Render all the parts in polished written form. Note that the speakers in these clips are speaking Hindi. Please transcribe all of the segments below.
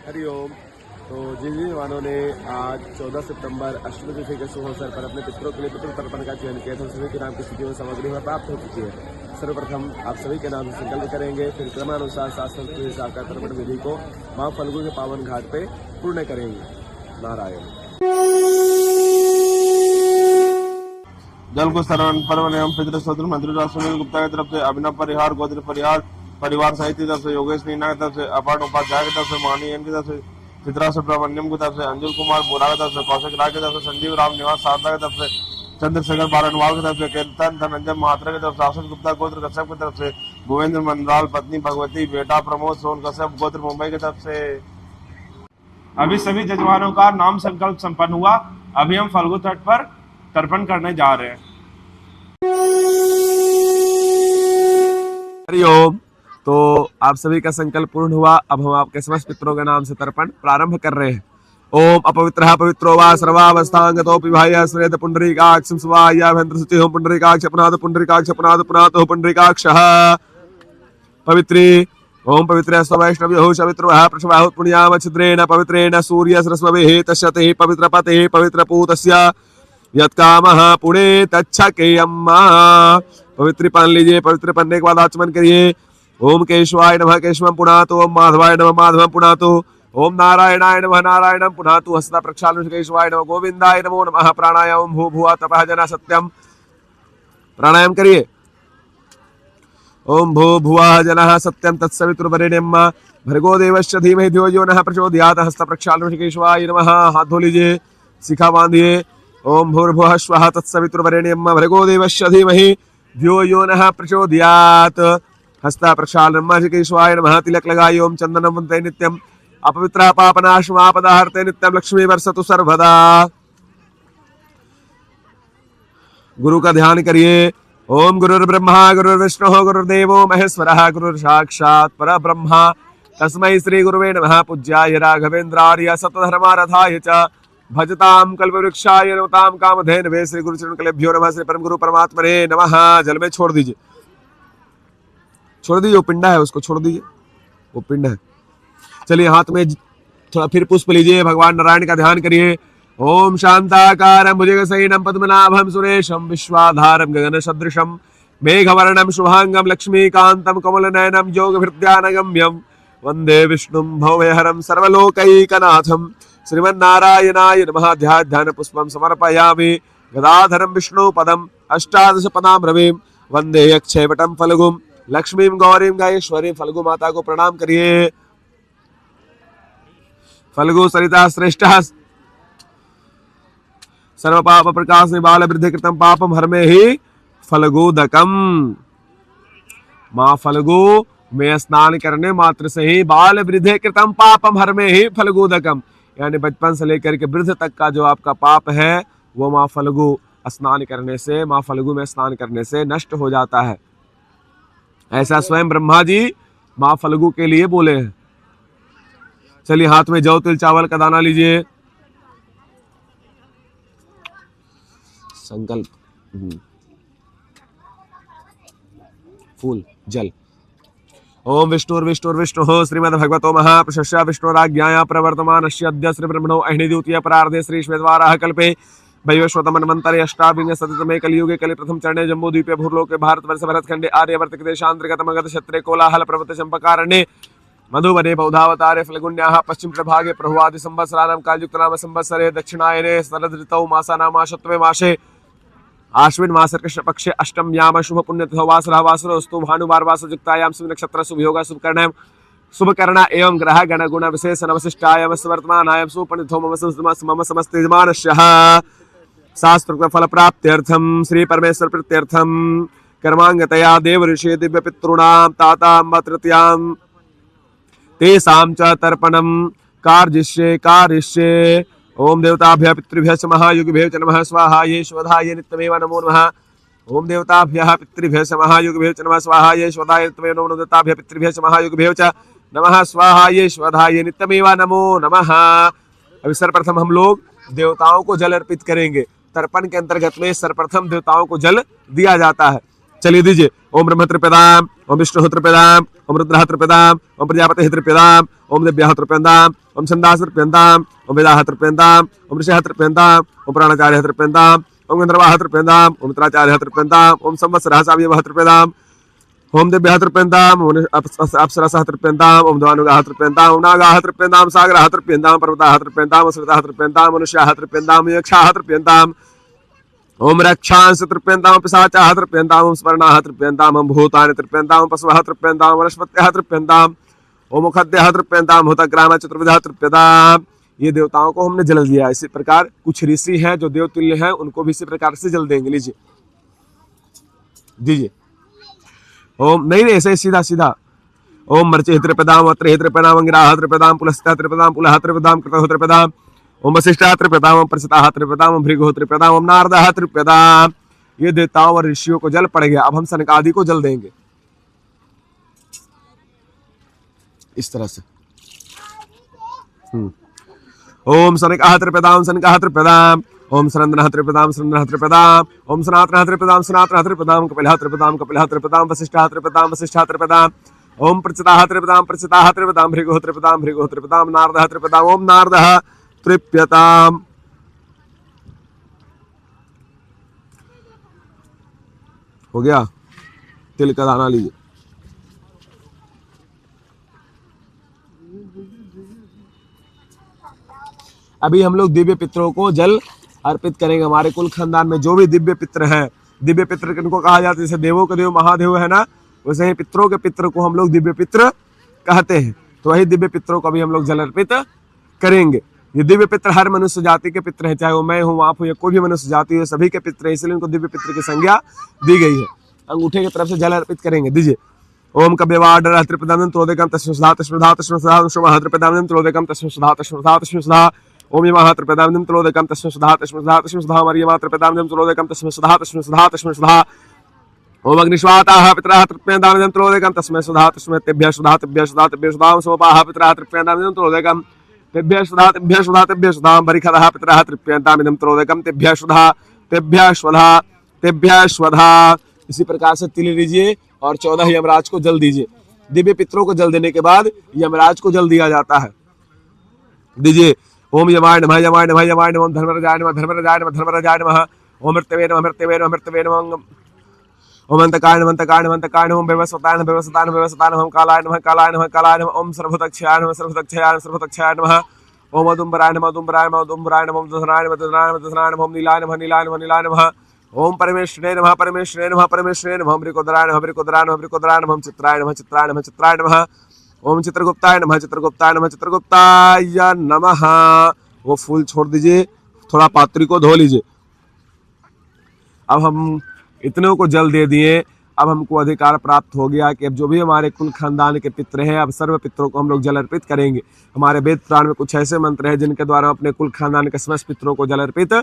हरिओम। तो जिन जिन जवानों ने आज 14 सितंबर अश्विन तिथि के शुभ अवसर पर अपने पितरों के लिए पितृ तर्पण का चयन किया था, सभी के नाम की स्थिति में सामग्री हमें प्राप्त हो चुकी है। सर्वप्रथम आप सभी के नाम से संकल्प करेंगे, फिर क्रमानुसार शास्त्र के हिसाब का तर्पण विधि को मां फल्गु के पावन घाट पे पूर्ण करेंगे। नारायण। जल को शरण पर्व एवं पितृ स्वतंत्र मंत्री राष्ट्र गुप्ता की तरफ से अभिनव परिहार गोत्र परिहार परिवार सहित की तरफ से योगेश मीना की तरफ से अपार्ट उपाध्याय की तरफ से मानी एन की तरफ से चित्रा सुब्रमण्यम की तरफ से अंजुल कुमार बोरा की तरफ से कौशिक राय की तरफ से संजीव राम निवास शारदा की तरफ से चंद्रशेखर बारनवाल की तरफ से कीर्तन धनंजय महात्रा की तरफ से आसन गुप्ता गोत्र कश्यप की तरफ से गोविंद्र मंडराल पत्नी भगवती बेटा प्रमोद सोन कश्यप गोत्र मुंबई की तरफ से। अभी सभी जजमानों का नाम संकल्प संपन्न हुआ। अभी हम फल्गु तट पर तर्पण करने जा रहे हैं। हरिओम। तो आप सभी का संकल्प पूर्ण हुआ। अब हम आपके समस्त पितरों के नाम से तर्पण प्रारंभ कर रहे हैं। ओम अपवित्रः पवित्रो वा सर्वावस्थांगतोऽपि बाह्यः स्वेद पुंडरीकाक्षं स्वाहाभ्यंतर शुचिः पुंडरीकाक्ष अपनाद पुंडरीकाक्ष अपनाद पुनातो पुंडरीकाक्षः पवित्री। ओम पवित्र स्वैष्णव्यो पवित्रः प्रशवाहुः पुण्याम छिद्रेण पवित्रेण सूर्य सरस्वतेः तस्यते पवित्रपते पवित्रपूतस्य यत्कामः पुणे तच्छकेयम्मा। पवित्र पान लीजिए। पवित्र पन्ने के बाद आचमन करिए। ओम केशवाय नमः केशवम पुनातो, ओम माधवाय नमः माधवम पुनातो, ओम नारायणाय नमः नारायणम पुनातो। हस्ता प्रक्षालन केशवाय नमः गोविंदाय नमो नमः। प्राणायाम भू भुआ तपः जना सत्यम। प्राणायाम करिए। ओम भू भुवः जनः सत्यम तत्सवितुर्वरेण्यं भर्गो देवस्य धीमहि धियो यो नः प्रचोदयात्। हस्ता प्रक्षालन केशवाय नमः। हाथ धो लीजिए। शिखा बांधिए। ओम भूर्भुवः स्वः तत्सवितुर्वरेण्यं भर्गो देवस्य धीमहि धियो यो नः प्रचोदयात्। हस्ता प्रक्षालनम केशवाय नमः। तिलक लगाइए। ओम चंदनम वन्दे नित्यम अपवित्रः पापनाशमापदाहर्ते नित्यम लक्ष्मी वर्षतु सर्वदा। गुरु का ध्यान करिए। ओम गुरुर्ब्रह्मा गुरुर्विष्णुः गुरुर्देवो महेश्वरः गुरुर्साक्षात् परब्रह्म तस्मै श्री गुरुवे नमः। पूज्याय राघवेन्द्रार्य सतधर्मारथाय च भजताम कल्पवृक्षाय नमताम कामधेनवे। श्री गुरु चरण कलेभ्यो नमः। श्री परम गुरु परमात्मने नमः। जल में छोड़ दीजिए, छोड़ दीजिए। वो पिंडा है उसको छोड़ दीजिए, वो पिंड है। चलिए हाथ में थोड़ा फिर पुष्प लीजिए। भगवान नारायण का ध्यान करिए। ओम शांताकारं भुजगशयनं पद्मनाभं सुरेशं विश्वाधारं गगन सदृशं मेघवर्णं शुभांगं लक्ष्मीकांतं कमलनयनं योगभृत्यानगम्यं वंदे विष्णुं भवभयहरं सर्वलोकैकनाथं श्रीमन्नारायणाय नमः। ध्यान पुष्पं समर्पयामि। गदाधरं विष्णुपदं अष्टादश पदां रविं वंदे अक्षयवटं फल्गुं लक्ष्मीं गौरीं गायेश्वरीं। फल्गु माता को प्रणाम करिए। फल्गु सरिता श्रेष्ठ सर्व पाप प्रकाश बाल वृद्धि कृतम पापम हर में ही फल्गुदकम। माँ फल्गु में स्नान करने मात्र से ही बाल वृद्धि कृतम पापम हर में ही फल्गुदकम, यानी बचपन से लेकर के वृद्ध तक का जो आपका पाप है वो माँ फल्गु स्नान करने से, माँ फल्गु में स्नान करने से नष्ट हो जाता है। ऐसा स्वयं ब्रह्मा जी माँ फल्गु के लिए बोले हैं। चलिए हाथ में जौ तिल चावल का दाना लीजिए। संकल्प फूल जल। ओम विष्णुर्विष्णुर्विष्णुः श्रीमद्भगवतो महाप्रशस्य विष्णुराज्ञाया प्रवर्तमानस्य अद्य श्री ब्रह्मणो अहिनि द्वितीय परार्धे श्री श्वेतवाराह कल्पे वैवस्वतमन्वन्तरे अष्टाविंशतितमे कलियुगे कलि प्रथम चरणे जम्बूद्वीपे भूर्लोके भारतवर्ष भरतखंडे आर्यवर्त देशांतर्गत मगध क्षत्रे कोलाहल पर्वत चंपकारण्ये मधुवने बौधावतारे फल्गुन्याः पश्चिम प्रभागे प्रभुवादि संवत्सराणां कालयुक्तनाम संवत्सरे दक्षिणायने शरद ऋतौ मासानामाशत्वे मासे आश्विन मास कृष्ण पक्षे अष्टम्याम शुभ पुण्यतिथौ वासरः वासरोऽस्तु भानुवार वासयुक्तायां शुभ नक्षत्र शुभ योग शुभ कर्णः शुभ कर्ण एवं ग्रह गण गुण विशेषण वशिष्ठायां वर्तमानायां सुपनिथो मम समस्त यजमानस्यः शास्त्रोक्त फल प्राप्त्यर्थं श्री परमेश्वर प्रीत्यर्थं कर्मांगतया देव ऋषि दिव्य पितॄणां तातां तृतीयां तेषां च तर्पणं कारयिष्ये। ओम देवताभ्यः पितृभ्यः च महायुगिभ्यो च नमः स्वाहा ये स्वधाय नित्यमेव नमो नमः। ओम देवताभ्यः पितृभ्यः च महायुगिभ्यो च नमः स्वाहा ये स्वधाय नित्यमेव नमो नमः। देवताभ्यः पितृभ्यः च महायुगिभ्यो च नमः स्वाहा ये स्वधाय नित्यमेव नमो नमः। अभी सर्वप्रथम हम लोग देवताओं को जल अर्पित करेंगे। तर्पण के अंतर्गत में सर्वप्रथम देवताओं को जल दिया जाता है। चलिए दीजिए। ओम ब्रह्म त्रिपदाम, ओम विष्णु त्रिपदाम, ओम रुद्र त्रिपदाम, ओम प्रजापति त्रिपदाम, ओम दिव्या त्रिपदाम, ओम छंदास त्रिपदाम, ओम वेदाह त्रिपदाम, ओम ऋषि त्रिपदाम, ओम प्राणाचार्य त्रिपदाम, ओम गंधर्वाह त्रिपदाम, ओम मित्राचार्य त्रिपदाम, ओम संवत्सरः साव्यवः त्रिपदाम, ओम दिव्याः त्रिपदाम, ओम अप्सरसः त्रिपदाम, ओम द्वानुगाः त्रिपदाम, ओम नागाः त्रिपदाम, सागराः त्रिपदाम, पर्वताः त्रिपदाम, असुरताः त्रिपदाम, मनुष्याः त्रिपदाम, यक्षाः त्रिपदाम, ओम रक्षांस त्रिपदाम, पिशाचाः त्रिपदाम, ओम स्वर्णाः त्रिपदाम, ओम भूतानि त्रिपदाम, पशवः त्रिपदाम, वनस्पतयः त्रिपदाम, ओम मुखद्यः त्रिपदाम, भूतग्राम चतुर्विधः त्रिपदाम। ये देवताओं को हमने जल दिया। इसी प्रकार कुछ ऋषि हैं जो देवतुल्य हैं, उनको भी इसी प्रकार से जल देंगे। लीजिए दीजिए। ओम नहीं ऐसे सीधा सीधा। ओम मर्चे त्रिपदाम, अत्रे त्रिपदाम, अंगिराः त्रिपदाम, पुलस्त्य त्रिपदाम, पुलः त्रिपदाम, कृतः त्रिपदाम, ओम वसिष्ठः त्रिपदाम, ओम प्रसिताः त्रिपदाम, ओम भृगुः त्रिपदाम, ओम नारदः त्रिपदाम। ये देवताओं और ऋषियों को जल पड़ गया। अब हम सनकादि को जल देंगे इस तरह से। ओम सनकाः त्रिपदाम, सनकाः त्रिपदाम, ओम सनंदनः त्रिपदाम, सनंदनः त्रिपदाम, ओम सनातनः त्रिपदाम, सनातनः त्रिपदाम, कपिलः त्रिपदाम, कपिलः त्रिपदाम, वसिष्ठः त्रिपदाम, वसिष्ठः त्रिपदाम, ओम प्रचिताः त्रिपदाम, प्रचिताः त्रिपदाम, भृगुः त्रिपदाम, भृगुः त्रिपदाम, नारदः त्रिपदाम, ओम नारदः त्रिप्यताम। हो गया। तिल का दाना लीजिए। अभी हम लोग दिव्य पितरों को जल अर्पित करेंगे। हमारे कुल खानदान में जो भी दिव्य पितर हैं, दिव्य पितर किनको कहा जाता है? जैसे देवों के देव महादेव है ना, वैसे ही पितरों के पितर को हम लोग दिव्य पितर कहते हैं। तो वही दिव्य पितरों को भी हम लोग जल अर्पित करेंगे। ये दिव्य पितर हर मनुष्य जाति के पितर हैं, चाहे वो मैं हूँ, आप हूँ, या कोई भी मनुष्य जाति है, सभी के पितर है, इसलिए उनको दिव्य पितर की संज्ञा दी गई है। अंगूठे की तरफ से जल अर्पित करेंगे। दीजिए। ओम कव्यवाडरः त्रिपदाम त्रोदकम तस्मै सुधा तस्मै सुधा तस्मै सुधा शुभः त्रिपदाम त्रोदकम तस्मै सुधा तस्मै सुधा तस्मै सुधा ओम यमः त्रिपदाम त्रोदकम तस्मै सुधा तस्मै सुधा तस्मै सुधा मरियमा त्रिपदाम त्रोदकम तस्मै सुधा तस्मै सुधा तस्मै सुधा ओम अग्निश्वाताः पितरः त्रिपदाम त्रोदकम तस्मै सुधा तस्मै तेभ्यः सुधा तेभ्यः सुधा तेभ्यः सुधा सोपाः पितरः त्रिपदाम त्रोदकम तेभ्यः सुधा तेभ्यः सुधा तेभ्यः सुधा बरिखदः पितरः त्रिपदाम त्रोदकम तेभ्यः सुधा तेभ्यः स्वधा तेभ्यः स्वधा। इसी प्रकार से तिल लीजिए और 14 यमराज को जल दीजिए। दिव्य पितरों को जल देने के बाद यमराज को जल दिया जाता है। दीजिए। ओम यमाय नमः यमाय नमः यमाय नमः, ओम धर्मराजाय नमः धर्मराजाय नमः धर्मराजाय नमः, ओम मृत्यवे नमः मृत्यवे नमः मृत्यवे नमः, ओम अंतकाय नमः अंतकाय नमः अंतकाय नमः, ओम व्यवस्वताय नमः व्यवस्वताय नमः व्यवस्वताय नमः, ओम कालाय नमः कालाय नमः कालाय नमः, ओम सर्वतक्षयाय नमः सर्वतक्षयाय नमः सर्वतक्षयाय नमः, ओम अदुम्बराय नमः अदुम्बराय नमः अदुम्बराय नमः, ओम दशनाय नमः दशनाय नमः दशनाय नमः, ओम नीलाय नमः नीलाय नमः नीलाय नमः, ओम परमेश्वरे नमः परमेश्वरे नमः परमेश्वरे नमः, ओम ब्रिकोदराय नमः ब्रिकोदराय नमः ब्रिकोदराय नमः, ओम चित्राय नमः चित्राय नमः चित्राय नमः, ओम चित्रगुप्ताय नमः चित्रगुप्ताय नमः चित्रगुप्ताय नमः। वो फूल छोड़ दीजिए, थोड़ा पात्री को धो लीजिए। अब हम इतनों को जल दे दिए। अब हमको अधिकार प्राप्त हो गया कि अब जो भी हमारे कुल खानदान के पितर हैं, अब सर्व पितरों को हम लोग जल अर्पित करेंगे। हमारे वेद पुराण में कुछ ऐसे मंत्र हैं जिनके द्वारा हम अपने कुल खानदान के समस्त पितरों को जल अर्पित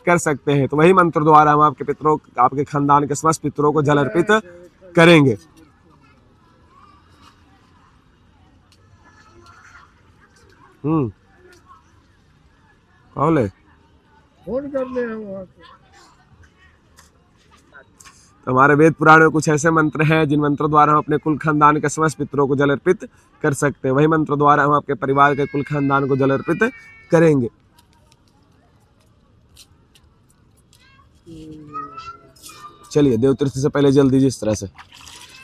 कर सकते हैं। तो वही मंत्र द्वारा हम आपके पितरों, आपके खानदान के समस्त पितरों को जल अर्पित करेंगे। फोन करने हैं वहाँ से। तो हमारे वेद पुराण में कुछ ऐसे मंत्र हैं जिन मंत्रों द्वारा हम अपने कुल खानदान के समस्त पितरों को जल अर्पित कर सकते हैं। वही मंत्र द्वारा हम आपके परिवार के कुल खानदान को जल अर्पित करेंगे। चलिए देवतीर्थ से पहले जल दीजिए इस तरह से।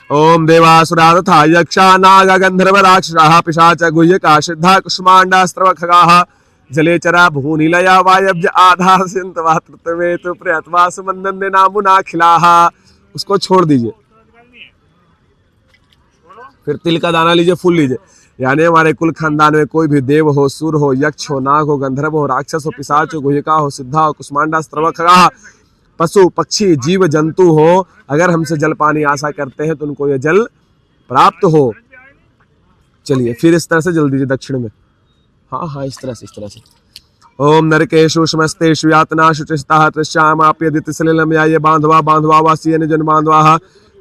ओम देवासुरा तथा यक्षा नाग गंधर्व राक्षसाः पिशाच गुह्यका सिद्धा कुष्मांडा स्त्रव खगाः जलेचरा भूनिलया वायव्य आधार सिंधवा तृतवेतु प्रयत्वा सुमंदन नामुनाखिलाः। उसको छोड़ दीजिए। फिर तिल का दाना लीजिए, फूल लीजिए। यानी हमारे कुल खानदान में कोई भी देव हो, सुर हो, यक्ष हो, नाग हो, गंधर्व हो, राक्षस हो, पिशाच हो, गुह्यका हो, सिद्धा हो, कुष्मांडा स्त्रव खगाः, पशु पक्षी जीव जंतु हो, अगर हमसे जल पानी आशा करते हैं तो उनको ये जल प्राप्त हो। चलिए फिर इस तरह से जल दीजिए दक्षिण में। हाँ इस तरह से। ओम नरकेशु समस्तेषु यातनाषु चिस्ताः तस्यामाप्यदिति सलिलं याय बांधवा बांधवा वासी निजन बांधवाः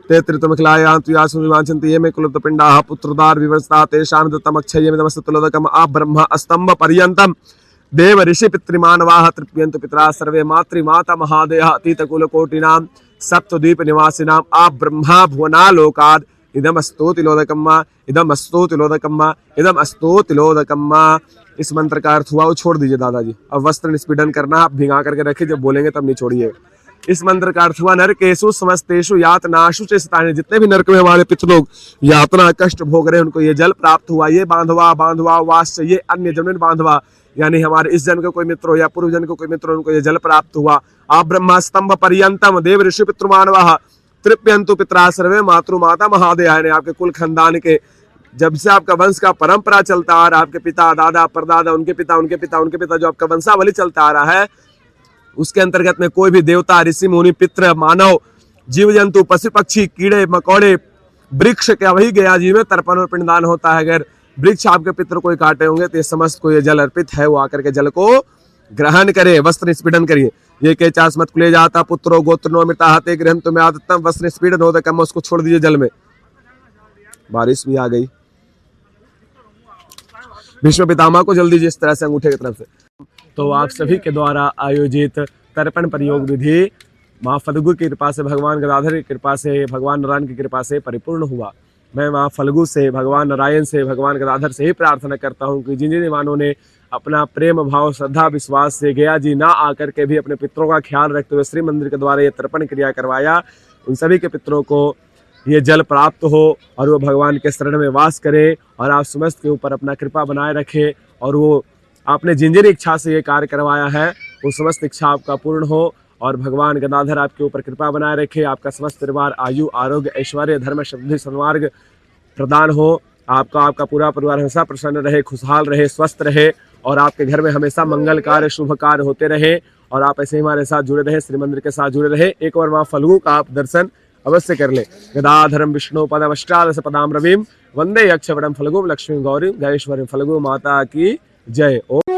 ते त्रितमखिलायान्तु यासु विवांछन्ति ये मे कुलुप्तपिण्डाः पुत्रदार विवर्षता तेषां दत्तमक्षयमिदमस्तु तुलदकम् आ ब्रह्म स्तंभ पर्यन्तम् देव ऋषि पितृमानवाः तृप्यन्तु पितरा सर्वे मातृमाता महादेहा अतीत कुल कोटिनां सप्तद्वीप निवासिनां आ ब्रह्मा भुवना लोकाद इदम अस्तो तिलोदकम्मा इदम अस्तो तिलोदकम्मा इदम अस्तो तिलोदकम्मा। इस मंत्र का अर्थ हुआ वो छोड़ दीजिए दादाजी। अब वस्त्र निष्पीडन करना, आप भिंगा करके रखिए, जब बोलेंगे तब नहीं छोड़िए। इस मंत्र का अर्थ हुआ नरकेषु समस्तेषु यातनाशु चेष्टानि, जितने भी नरक में हमारे पितृलोग यातना कष्ट भोग रहे हैं उनको ये जल प्राप्त हुआ। ये बांधवा बांधवा वास, ये अन्य जन्म बांधवा यानी हमारे इस जन्म के कोई मित्र हो या पूर्व जन्म के कोई मित्र हो, उनको ये जल प्राप्त हुआ। आप ब्रह्मा स्तंभ पर्यंतम देव ऋषि पितृमानवाः तृप्यन्तु पितरा सर्वे मातृमाता महादेहा, आपके कुल खानदान के जब से आपका वंश का परंपरा चलता आ रहा है, आपके पिता दादा परदादा उनके पिता उनके पिता उनके पिता, जो आपका वंशावली चलता आ रहा है, उसके अंतर्गत में कोई भी देवता ऋषि मुनि पितृ मानव जीव जंतु पशु पक्षी कीड़े मकोड़े वृक्ष क्या वही गया जी में तर्पण और पिंडदान होता है। अगर वृक्ष आपके पितृ कोई काटे होंगे तो ये समस्त को ये जल अर्पित है, वो आकर के जल को ग्रहण करे, वस्त्र निष्पीडन करिए। ये के चास्मत कुले जाता पुत्रो गोत्रो मृता हते गृहम तुम्हें आदतम वस्त्र निष्पीडन होता कम, उसको छोड़ दीजिए जल में। बारिश भी आ गई। भीष्म पितामह को जल्दी जिस तरह से अंगूठे की तरफ से। तो आप सभी के द्वारा आयोजित तर्पण प्रयोग विधि माँ फल्गु की कृपा से, भगवान गदाधर की कृपा से, भगवान नारायण की कृपा से परिपूर्ण हुआ। मैं माँ फल्गु से, भगवान नारायण से, भगवान गदाधर से ही प्रार्थना करता हूँ कि जिन जिन मानों ने अपना प्रेम भाव श्रद्धा विश्वास से गया जी ना आकर के भी अपने पितरों का ख्याल रखते हुए श्री मंदिर के द्वारा ये तर्पण क्रिया करवाया, उन सभी के पितरों को ये जल प्राप्त हो और वो भगवान के शरण में वास करे और आप समस्त के ऊपर अपना कृपा बनाए रखे और वो आपने जिन जिन इच्छा से ये कार्य करवाया है वो समस्त इच्छा आपका पूर्ण हो और भगवान गदाधर आपके ऊपर कृपा बनाए रखे। आपका समस्त परिवार आयु आरोग्य ऐश्वर्य धर्म शुद्धि सन्मार्ग प्रदान हो। आपका पूरा परिवार हमेशा प्रसन्न रहे, खुशहाल रहे, स्वस्थ रहे और आपके घर में हमेशा मंगल कार्य शुभ कार्य होते रहे और आप ऐसे ही हमारे साथ जुड़े रहे, श्री मंदिर के साथ जुड़े रहे। एक बार माँ फल्गु का आप दर्शन अवश्य कर ले। गदाधरम विष्णु पदमष्टादश पदाम रविम वंदे यक्षवरम फल्गुम लक्ष्मी गौरी गणेश्वरी फल्गु माता की जय। ओम